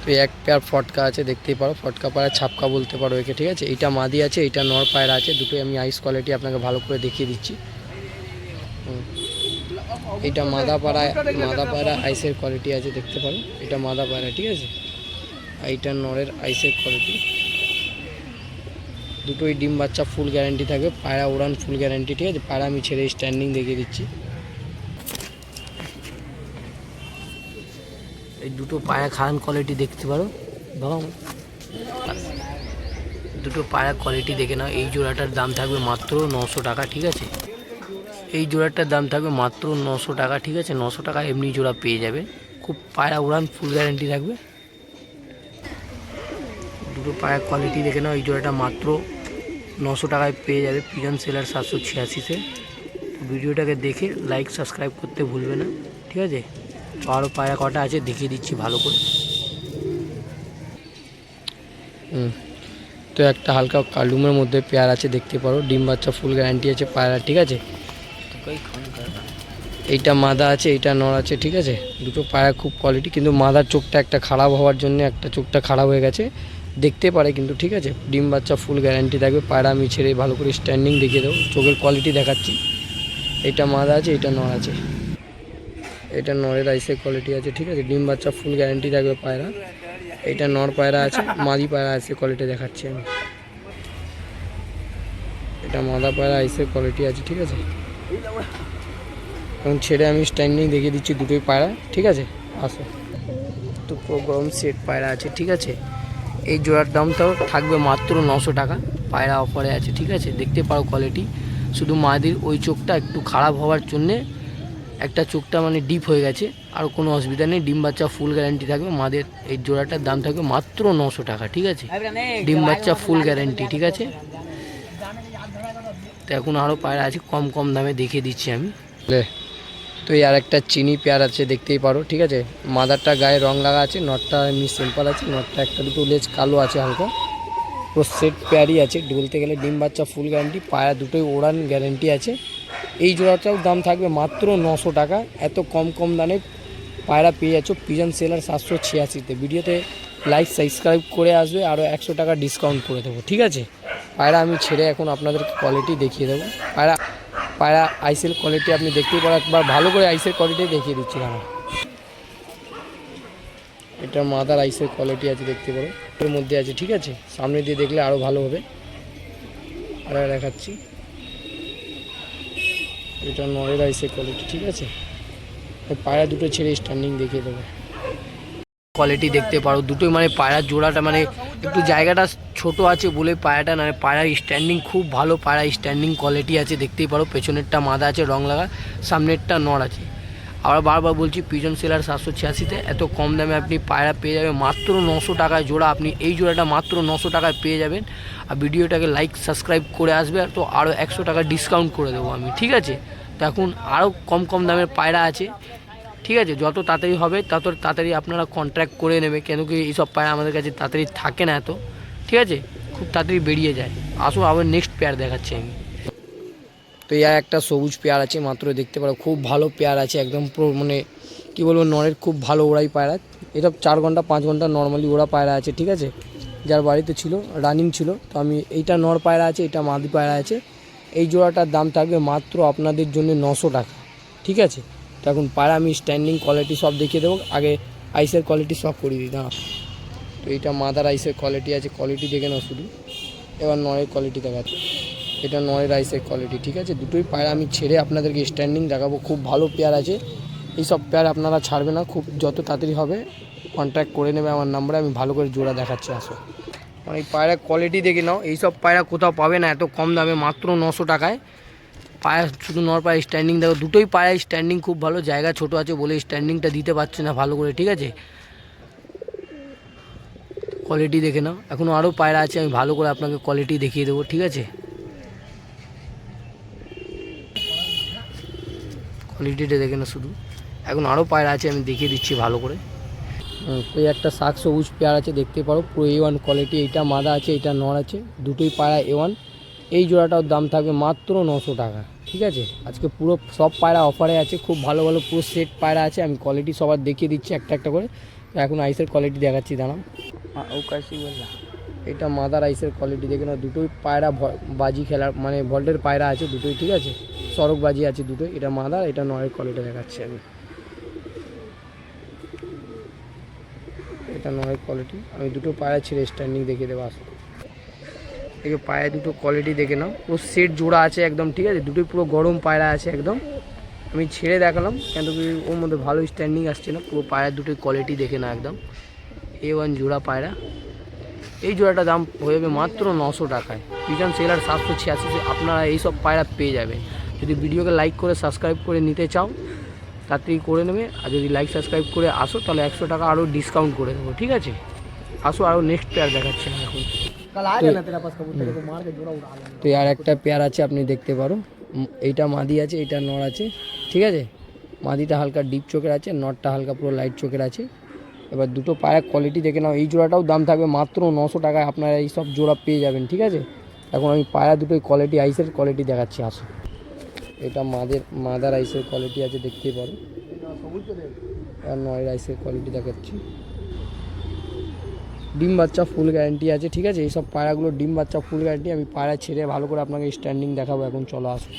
তো এক পেয়ার ফটকা আছে দেখতেই পারো, ফটকা পায়রা ছাপকা বলতে পারো একে, ঠিক আছে। এইটা মাদি আছে, এইটা নর পায়রা আছে, দুটোই আমি আইস কোয়ালিটি আপনাকে ভালো করে দেখিয়ে দিচ্ছি। এইটা মাদা পায়রা আইসের কোয়ালিটি আছে দেখতে পারো, এটা মাদা পায়রা, ঠিক আছে। এইটা নরের আইসের কোয়ালিটি, দুটোই ডিম বাচ্চা ফুল গ্যারান্টি থাকবে, পায়রা উড়ান ফুল গ্যারান্টি, ঠিক আছে। পায়রা আমি ছেড়ে স্ট্যান্ডিং দেখিয়ে দিচ্ছি। এই দুটো পায়রা খান কোয়ালিটি দেখতে পারো, দুটো পায়রা কোয়ালিটি দেখে নাও। এই জোড়াটার দাম থাকবে মাত্র 900 টাকা, ঠিক আছে। এই জোড়াটার দাম থাকবে মাত্র 900 টাকা, ঠিক আছে। 900 টাকা এমনি জোড়া পেয়ে যাবে, খুব পায়রা উড়ান ফুল গ্যারান্টি থাকবে। দুটো পায়রা কোয়ালিটি দেখে নাও, এই জোড়াটা মাত্র 900 টাকায় পেয়ে যাবে পিজন সেলার 786-তে। ভিডিওটাকে দেখে লাইক সাবস্ক্রাইব করতে ভুলবে না, ঠিক আছে। তো আরও পায়রা কটা আছে দেখিয়ে দিচ্ছি ভালো করে। তো একটা হালকা কালুমের মধ্যে পেয়ার আছে দেখতে পারো, ডিম বাচ্চা ফুল গ্যারান্টি আছে পায়রা, ঠিক আছে। এইটা মাদা আছে, এইটা নর আছে, ঠিক আছে। দুটো পায়রা খুব কোয়ালিটি, কিন্তু মাদার চোখটা একটা খারাপ হওয়ার জন্য একটা চোখটা খারাপ হয়ে গেছে, দেখতে পারে কিন্তু, ঠিক আছে। ডিম বাচ্চা ফুল গ্যারান্টি থাকবে, পায়রা আমি ছেড়ে ভালো করে স্ট্যান্ডিং দেখিয়ে দেবো, চোখের কোয়ালিটি দেখাচ্ছি। এইটা মাদা আছে, এইটা নর আছে, এটা নরের আইসের কোয়ালিটি আছে, ঠিক আছে। ডিম বাচ্চা ফুল গ্যারান্টি থাকবে পায়রা। এটা নর পায়রা আছে, মাদি পায়রা আইসের কোয়ালিটি দেখাচ্ছি আমি। এটা মাদা পায়রা আইসের কোয়ালিটি আছে, ঠিক আছে। এবং ছেড়ে আমি স্ট্যান্ডিং দেখিয়ে দিচ্ছি দুটোই পায়রা, ঠিক আছে। আসো, তো গরম সেট পায়রা আছে, ঠিক আছে। এই জোড়ার দামটাও থাকবে মাত্র 900 টাকা, পায়রা অফারে আছে, ঠিক আছে। দেখতে পারো কোয়ালিটি, শুধু মাদির ওই চোখটা একটু খারাপ হওয়ার জন্যে একটা চোখটা মানে ডিপ হয়ে গেছে, আর কোনো অসুবিধা নেই, ডিম বাচ্চা ফুল গ্যারান্টি থাকবে। মাদের এই জোড়াটার দাম থাকবে মাত্র 900 টাকা, ঠিক আছে। ডিম বাচ্চা ফুল গ্যারান্টি, ঠিক আছে। তো এখন আরও পায়রা আছে কম কম দামে দেখিয়ে দিচ্ছি আমি। তো এই আর একটা চিনি পেয়ার আছে দেখতেই পারো, ঠিক আছে। মাদারটা গায়ে রং লাগা আছে, নটটা এমনি সিম্পল আছে, নটটা একটা দুটো লেজ কালো আছে হালকা, পুরো সেট পেয়ারই আছে বলতে গেলে। ডিম বাচ্চা ফুল গ্যারান্টি, পায়রা দুটোই ওড়ান গ্যারান্টি আছে। এই জোড়াটাও দাম থাকবে মাত্র 900 টাকা। এত কম কম দামে পায়রা পেয়ে যাচ্ছ পিজন সেলার 786-তে। ভিডিওতে লাইক সাবস্ক্রাইব করে আসবে, আরও 100 টাকা ডিসকাউন্ট করে দেবো, ঠিক আছে। পায়রা আমি ছেড়ে এখন আপনাদেরকে কোয়ালিটি দেখিয়ে দেবো। পায়রা আইসের কোয়ালিটি আপনি দেখতেই পারেন, একবার ভালো করে আইসের কোয়ালিটি দেখিয়ে দিচ্ছি আমার। এটা মাদার আইসের কোয়ালিটি আছে দেখতে পারো, এর মধ্যে আছে, ঠিক আছে। সামনে দিয়ে দেখলে আরও ভালো হবে, আর দেখাচ্ছি। এটা নরের আইসের কোয়ালিটি, ঠিক আছে। পায়রা দুটো ছেড়ে স্ট্যান্ডিং দেখিয়ে দেবো, কোয়ালিটি দেখতে পারো। দুটোই মানে পায়রার জোড়াটা মানে একটু জায়গাটা ছোট আছে বলে পায়রাটা মানে পায়রার স্ট্যান্ডিং খুব ভালো, পায়রা স্ট্যান্ডিং কোয়ালিটি আছে দেখতেই পারো। পেছনেরটা মাদা আছে রং লাগা, সামনেরটা নর আছে। আবার বারবার বলছি পিজন সেলার 786-তে এত কম দামে আপনি পায়রা পেয়ে যাবেন মাত্র 900 টাকায় জোড়া। আপনি এই জোড়াটা মাত্র 900 টাকায় পেয়ে যাবেন। আর ভিডিওটাকে লাইক সাবস্ক্রাইব করে আসবে, তো আরও 100 টাকা ডিসকাউন্ট করে দেবো আমি, ঠিক আছে। তো এখন আরও কম কম দামের পায়রা আছে, ঠিক আছে। যত তাড়াতাড়ি হবে তত তাড়াতাড়ি আপনারা কন্ট্রাক্ট করে নেবে, কেন কি এইসব পায়রা আমাদের কাছে তাড়াতাড়ি থাকে না এত, ঠিক আছে। খুব তাড়াতাড়ি বেরিয়ে যায়। আসো আবার নেক্সট পেয়ার দেখাচ্ছি আমি। তো এই একটা সবুজ পেয়ার আছে মাত্র দেখতে পারো, খুব ভালো পেয়ার আছে একদম, পুরো মানে কী বলবো, নরের খুব ভালো ওড়াই পায়রা। এটা 4 ঘন্টা 5 ঘন্টা নর্মালি ওড়া পায়রা আছে, ঠিক আছে। যার বাড়িতে ছিল রানিং ছিল। তো আমি এইটা নর পায়রা আছে, এটা মাদি পায়রা আছে। এই জোড়াটার দাম থাকবে মাত্র আপনাদের জন্য 900 টাকা, ঠিক আছে। তো এখন পায়রা আমি স্ট্যান্ডিং কোয়ালিটি সব দেখিয়ে দেবো, আগে আইসের কোয়ালিটি সব করিয়ে দিই না। তো এইটা মাদার আইসের কোয়ালিটি আছে, কোয়ালিটি দেখে নাও শুধু। এবার নরের কোয়ালিটি দেখাচ্ছে, এটা নরের আইসের কোয়ালিটি, ঠিক আছে। দুটোই পায়রা আমি ছেড়ে আপনাদেরকে স্ট্যান্ডিং দেখাবো, খুব ভালো পেয়ার আছে। এইসব পেয়ার আপনারা ছাড়বে না, খুব যত তাড়াতাড়ি হবে কন্ট্যাক্ট করে নেবে আমার নাম্বারে, আমি ভালো করে জোড়া দেখাচ্ছি। আসো মানে এই পায়রার কোয়ালিটি দেখে নাও, এইসব পায়রা কোথাও পাবে না এত কম দামে, মাত্র 900 টাকায়। পায়রা শুধু নর পায়রা স্ট্যান্ডিং দেখো, দুটোই পায়রা স্ট্যান্ডিং খুব ভালো, জায়গা ছোট আছে বলে স্ট্যান্ডিংটা দিতে পারছে না ভালো করে, ঠিক আছে। কোয়ালিটি দেখে নাও, এখনও আরও পায়রা আছে, আমি ভালো করে আপনাকে কোয়ালিটি দেখিয়ে দেবো, ঠিক আছে। কোয়ালিটিটা দেখে না শুধু, এখন আরও পায়রা আছে আমি দেখিয়ে দিচ্ছি ভালো করে। ওই একটা শাক সবুজ পেয়ার আছে দেখতে পারো, পুরো A1 কোয়ালিটি। এইটা মাদা আছে, এইটা নর আছে, দুটোই পায়রা A1। এই জোড়াটার দাম থাকবে মাত্র 900 টাকা, ঠিক আছে। আজকে পুরো সব পায়রা অফারে আছে, খুব ভালো ভালো পুরো সেট পায়রা আছে। আমি কোয়ালিটি সবার দেখিয়ে দিচ্ছি একটা একটা করে, এখন আইসের কোয়ালিটি দেখাচ্ছি, দাঁড়াও। ও কাশি বললা, এটা মাদার আইসের কোয়ালিটি দেখে না, দুটোই পায়রা বাজি খেলার মানে ভল্টের পায়রা আছে দুটোই, ঠিক আছে, সরক বাজি আছে দুটোই। এটা মাদার, এটা নয়ের কোয়ালিটি দেখাচ্ছি আমি। এটা নয়ের কোয়ালিটি, আমি দুটো পায়রা ছেড়ে স্ট্যান্ডিং দেখিয়ে দেবো। আসো এই পায়রা দুটো কোয়ালিটি দেখে নাও, পুরো সেট জোড়া আছে একদম, ঠিক আছে, দুটোই পুরো গরম পায়রা আছে একদম। আমি ছেড়ে দেখালাম কিন্তু ওর মধ্যে ভালো স্ট্যান্ডিং আসছে না, পুরো পায়রা দুটোই কোয়ালিটি দেখে না একদম। A1 জোড়া পায়রা, এই জোড়াটা দাম হয়ে যাবে মাত্র 900 টাকায়। পিজন সেলার 786 আপনারা এইসব পায়রা পেয়ে যাবেন। যদি ভিডিওকে লাইক করে সাবস্ক্রাইব করে নিতে চাও তাড়াতাড়ি করে নেবে, আর যদি লাইক সাবস্ক্রাইব করে আসো তাহলে 100 টাকা আরও ডিসকাউন্ট করে দেবো, ঠিক আছে। আসো আরও নেক্সট পেয়ার দেখাচ্ছি আমি এখন। তো আর একটা পেয়ার আছে আপনি দেখতে পারো, এইটা মাদি আছে, এইটা নর আছে, ঠিক আছে। মাদিটা হালকা ডিপ চোখের আছে, নরটা হালকা পুরো লাইট চোখের আছে। এবার দুটো পায়রা কোয়ালিটি দেখে নাও, এই জোড়াটাও দাম থাকবে মাত্র 900 টাকায়, আপনারা এই সব জোড়া পেয়ে যাবেন, ঠিক আছে। এখন আমি পায়রা দুটোই কোয়ালিটি আইসের কোয়ালিটি দেখাচ্ছি, আসো। এটা মাদার আইসের কোয়ালিটি আছে দেখতেই পারো, আর নয়ের আইসের কোয়ালিটি দেখাচ্ছি। ডিম বাচ্চা ফুল গ্যারান্টি আছে, ঠিক আছে। এইসব পায়রাগুলো ডিম বাচ্চা ফুল গ্যারান্টি। আমি পায়রা ছেড়ে ভালো করে আপনাকে স্ট্যান্ডিং দেখাবো, এখন চলো আসো।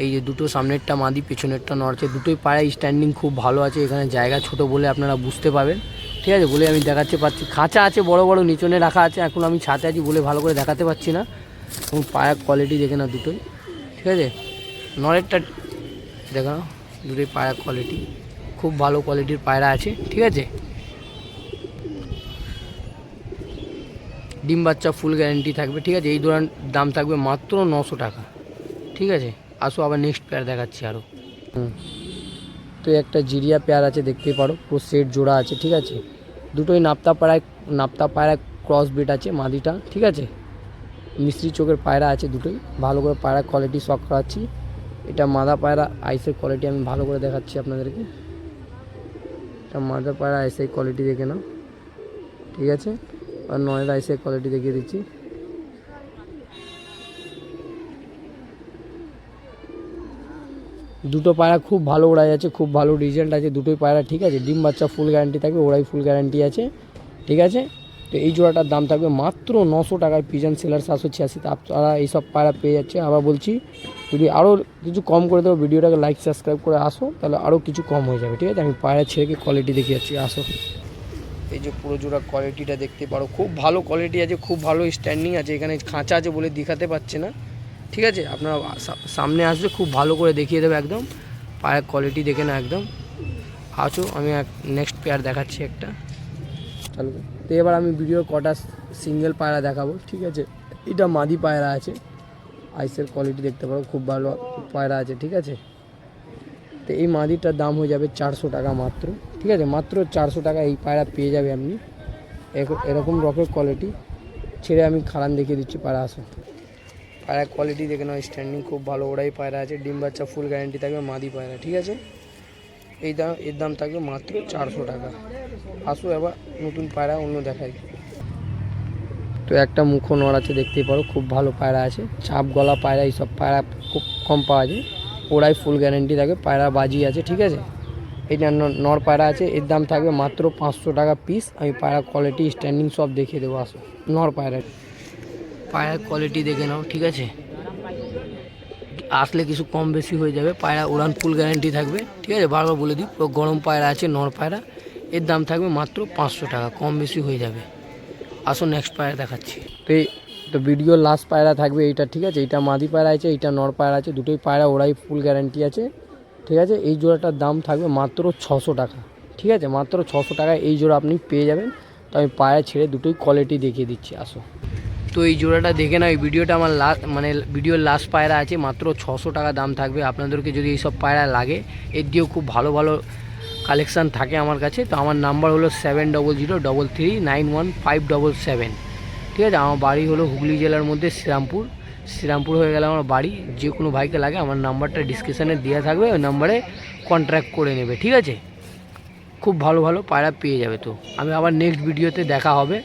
এই যে দুটো সামনেরটা মাদি, পেছনেরটা নড়ছে, দুটোই পায়রা স্ট্যান্ডিং খুব ভালো আছে। এখানে জায়গা ছোট বলে আপনারা বুঝতে পাবেন, ঠিক আছে, বলে আমি দেখাতে পারছি। খাঁচা আছে বড় বড়, নিচনে রাখা আছে, এখন আমি ছাতে আছি বলে ভালো করে দেখাতে পারছি না। এবং পায়রা কোয়ালিটি দেখে না দুটোই, ঠিক আছে। নরেরটা দেখো না, দুটোই পায়রা কোয়ালিটি খুব ভালো কোয়ালিটির পায়রা আছে, ঠিক আছে। ডিম বাচ্চা ফুল গ্যারান্টি থাকবে, ঠিক আছে। এই ধরনের দাম থাকবে মাত্র 900 টাকা, ঠিক আছে। আসো আবার নেক্সট পেয়ার দেখাচ্ছি আরও। তো একটা জিরিয়া পেয়ার আছে দেখতেই পারো, পুরো সেট জোড়া আছে, ঠিক আছে। দুটোই নাপ্তা পায়রা ক্রস বিট আছে মাদিটা, ঠিক আছে। মিস্ত্রি চোখের পায়রা আছে দুটোই, ভালো করে পায়রা কোয়ালিটি শখ করাচ্ছি। এটা মাদা পায়রা আইসের কোয়ালিটি আমি ভালো করে দেখাচ্ছি আপনাদেরকে। এটা মাদা পায়রা আইসের কোয়ালিটি দেখে নাও, ঠিক আছে। আর নয়ের আইসের কোয়ালিটি দেখিয়ে দিচ্ছি। দুটো পায়রা খুব ভালো ওড়াই আছে, খুব ভালো রেজাল্ট আছে দুটোই পায়রা, ঠিক আছে। ডিম বাচ্চা ফুল গ্যারান্টি থাকবে, ওড়াই ফুল গ্যারান্টি আছে, ঠিক আছে। তো এই জোড়াটার দাম থাকবে মাত্র 900 টাকায়। পিজন সেলার 786, আপনারা এইসব পায়রা পেয়ে যাচ্ছে। আবার বলছি, যদি আরও কিছু কম করে দেবো, ভিডিওটাকে লাইক সাবস্ক্রাইব করে আসো, তাহলে আরও কিছু কম হয়ে যাবে, ঠিক আছে। আমি পায়রা ছেড়ে কোয়ালিটি দেখিয়ে যাচ্ছি, আসো। এই যে পুরো জোড়া কোয়ালিটিটা দেখতে পারো, খুব ভালো কোয়ালিটি আছে, খুব ভালো স্ট্যান্ডিং আছে। এখানে খাঁচা আছে বলে দেখাতে পারছে না, ঠিক আছে। আপনারা সামনে আসবে, খুব ভালো করে দেখিয়ে দেবে একদম। পায়ের কোয়ালিটি দেখে না একদম। আসো আমি নেক্সট পেয়ার দেখাচ্ছি একটা, চালু। তো এবার আমি ভিডিওর কটা সিঙ্গেল পায়রা দেখাবো, ঠিক আছে। এটা মাদি পায়রা আছে, আইসের কোয়ালিটি দেখতে পারো, খুব ভালো পায়রা আছে, ঠিক আছে। তো এই মাদিটার দাম হয়ে যাবে 400 টাকা মাত্র, ঠিক আছে। মাত্র 400 টাকা এই পায়রা পেয়ে যাবে আপনি। এরকম রকেট কোয়ালিটি ছেড়ে আমি খারান দেখিয়ে দিচ্ছি, পায়রা আসো। পায়রা কোয়ালিটি দেখে নাও, স্ট্যান্ডিং খুব ভালো ওড়াই পায়রা আছে, ডিম বাচ্চা ফুল গ্যারান্টি থাকবে, মাদি পায়রা, ঠিক আছে। এর দাম থাকবে মাত্র 400 টাকা। আসো এবার নতুন পায়রা অন্য দেখাই। তো একটা মুখো নড় আছে দেখতেই পারো, খুব ভালো পায়রা আছে, চাপ গলা পায়রা। এইসব পায়রা খুব কম পাওয়া যায়, ওড়াই ফুল গ্যারান্টি থাকবে, পায়রা বাজি আছে, ঠিক আছে। এইটা নর পায়রা আছে, এর দাম থাকবে মাত্র 500 টাকা পিস। আমি পায়রা কোয়ালিটি স্ট্যান্ডিং সব দেখিয়ে দেবো, আসো। নর পায়রার কোয়ালিটি দেখে নাও, ঠিক আছে। আসলে কিছু কম বেশি হয়ে যাবে। পায়রা উড়ান ফুল গ্যারান্টি থাকবে, ঠিক আছে। বারবার বলে দিই, পুরো গরম পায়রা আছে, নর পায়রা। এর দাম থাকবে মাত্র 500 টাকা, কম বেশি হয়ে যাবে। আসো নেক্সট পায়রা দেখাচ্ছি। তো ভিডিওর লাস্ট পায়রা থাকবে এইটা, ঠিক আছে। এইটা মাদি পায়রা আছে, এইটা নর পায়রা আছে, দুটোই পায়রা ওড়াই ফুল গ্যারান্টি আছে, ঠিক আছে। এই জোড়াটার দাম থাকবে মাত্র 600 টাকা, ঠিক আছে। মাত্র 600 টাকায় এই জোড়া আপনি পেয়ে যাবেন। তো আমি পায়রা ছেড়ে দুটোই কোয়ালিটি দেখিয়ে দিচ্ছি, আসো। তো এই জোড়াটা দেখে নাও, এই ভিডিওটা আমার ভিডিওর লাস্ট পায়রা আছে, মাত্র 600 টাকা দাম থাকবে। আপনাদেরকে যদি এইসব পায়রা লাগে, এর দিয়েও খুব ভালো ভালো কালেকশান থাকে আমার কাছে। তো আমার নাম্বার হলো 7003391577, ঠিক আছে। আমার বাড়ি হলো হুগলি জেলার মধ্যে শ্রীরামপুর হয়ে গেলে আমার বাড়ি। যে কোনো ভাইকে লাগে আমার নাম্বারটা ডিসক্রিপশানে দেওয়া থাকবে, ওই নাম্বারে কন্ট্যাক্ট করে নেবে, ঠিক আছে। খুব ভালো ভালো পায়রা পেয়ে যাবে। তো আমি আবার নেক্সট ভিডিওতে দেখা হবে।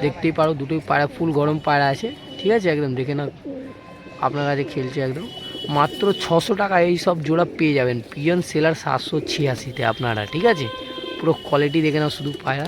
দেখতেই পারো দুটোই পায়রা ফুল গরম পায়রা আছে, ঠিক আছে। একদম দেখে না আপনার কাছে খেলছে একদম। মাত্র 600 টাকা এই সব জোড়া পেয়ে যাবেন পিজন সেলার 786-তে আপনারা, ঠিক আছে। পুরো কোয়ালিটি দেখে নাও শুধু পায়রা।